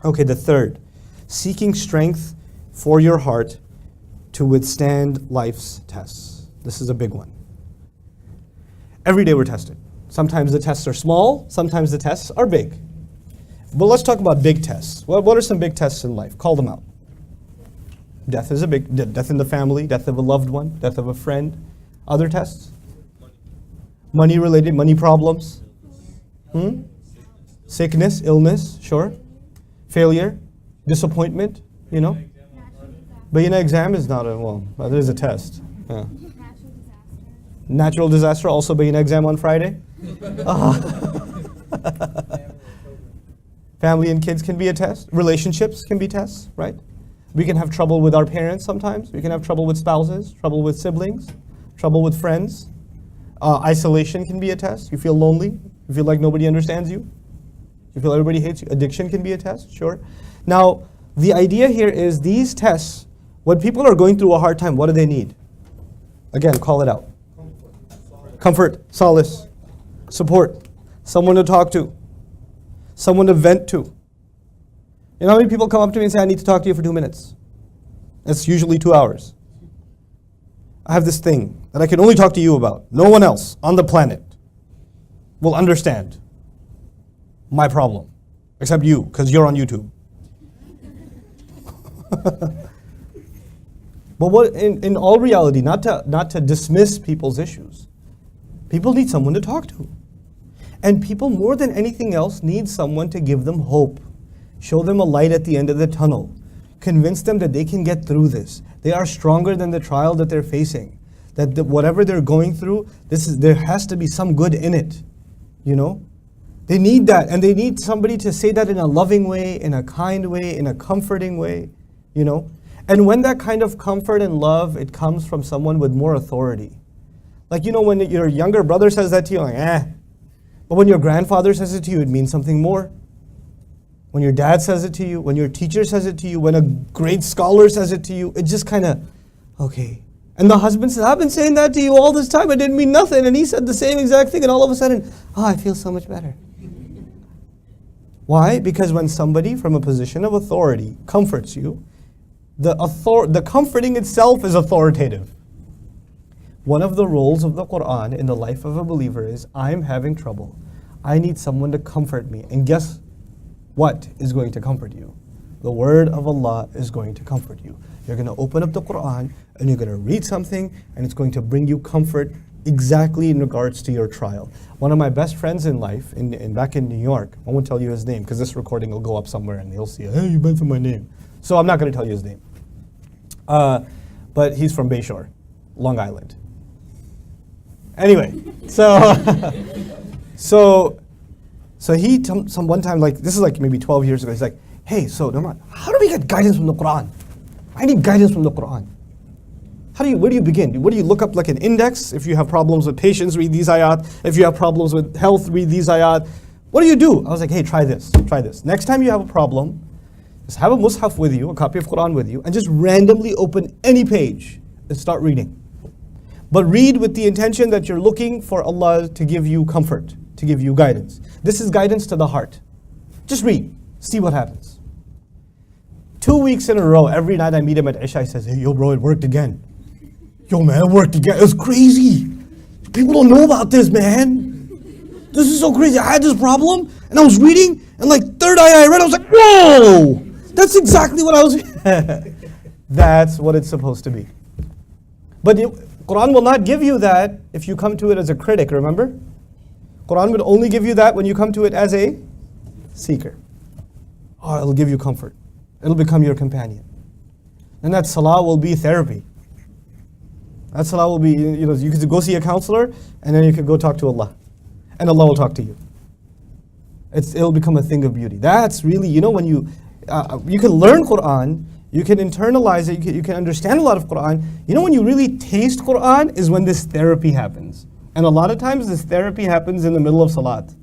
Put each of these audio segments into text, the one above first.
Okay, the third, seeking strength for your heart to withstand life's tests. This is a big one. Every day we're tested. Sometimes the tests are small, sometimes the tests are big. But let's talk about big tests. What are some big tests in life? Call them out. Death is a big, death in the family, death of a loved one, death of a friend. Other tests? Money related, money problems. Sickness, illness, sure. Failure, disappointment, you know. But an exam is not well, it is a test. Yeah. Natural disaster, also be an exam on Friday. Family and kids can be a test. Relationships can be tests, right? We can have trouble with our parents sometimes. We can have trouble with spouses, trouble with siblings, trouble with friends. Isolation can be a test. You feel lonely. You feel like nobody understands you. You feel everybody hates you. Addiction can be a test, sure. Now, the idea here is these tests, when people are going through a hard time, what do they need? Again, call it out. Comfort, solace, support, someone to talk to, someone to vent to. You know how many people come up to me and say, I need to talk to you for 2 minutes? That's usually 2 hours. I have this thing that I can only talk to you about. No one else on the planet will understand my problem, except you, because you're on YouTube. But what in all reality, not to dismiss people's issues, people need someone to talk to. And people, more than anything else, need someone to give them hope. Show them a light at the end of the tunnel. Convince them that they can get through this. They are stronger than the trial that they're facing. That whatever they're going through, there has to be some good in it. You know? They need that, and they need somebody to say that in a loving way, in a kind way, in a comforting way, you know? And when that kind of comfort and love, it comes from someone with more authority. Like, you know, when your younger brother says that to you, like, eh. But when your grandfather says it to you, it means something more. When your dad says it to you, when your teacher says it to you, when a great scholar says it to you, it just kind of, okay. And the husband says, I've been saying that to you all this time, it didn't mean nothing. And he said the same exact thing, and all of a sudden, I feel so much better. Why? Because when somebody from a position of authority comforts you, the comforting itself is authoritative. One of the roles of the Quran in the life of a believer is, I'm having trouble. I need someone to comfort me. And guess what is going to comfort you? The word of Allah is going to comfort you. You're going to open up the Quran and you're going to read something and it's going to bring you comfort exactly in regards to your trial. One of my best friends in life, back in New York, I won't tell you his name because this recording will go up somewhere and he'll see, hey, you mentioned my name. So I'm not going to tell you his name. But he's from Bayshore, Long Island. Anyway, so he, one time, like, this is like maybe 12 years ago, he's like, hey, so Numman, how do we get guidance from the Quran? I need guidance from the Quran. Where do you begin? What do you look up, like an index? If you have problems with patience, read these ayat. If you have problems with health, read these ayat. What do? I was like, hey, try this. Next time you have a problem, just have a mushaf with you, a copy of Quran with you, and just randomly open any page and start reading. But read with the intention that you're looking for Allah to give you comfort, to give you guidance. This is guidance to the heart. Just read, see what happens. 2 weeks in a row, every night I meet him at Isha, he says, hey, yo bro, it worked again. Yo man, it worked again. It was crazy. People don't know about this, man. This is so crazy. I had this problem, and I was reading, and like third ayah I read, I was like, whoa! That's exactly what I was... That's what it's supposed to be. But Quran will not give you that if you come to it as a critic, remember? Quran would only give you that when you come to it as a seeker. Oh, it'll give you comfort. It'll become your companion. And that salah will be therapy. That salah will be, you could go see a counselor, and then you could go talk to Allah. And Allah will talk to you. It'll become a thing of beauty. That's really, when you can learn Quran, you can internalize it, you can understand a lot of Quran. When you really taste Quran is when this therapy happens. And a lot of times this therapy happens in the middle of salat.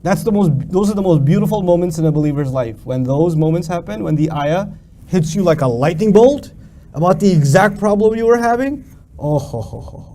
Those are the most beautiful moments in a believer's life. When those moments happen, when the ayah hits you like a lightning bolt about the exact problem you were having, oh ho ho ho.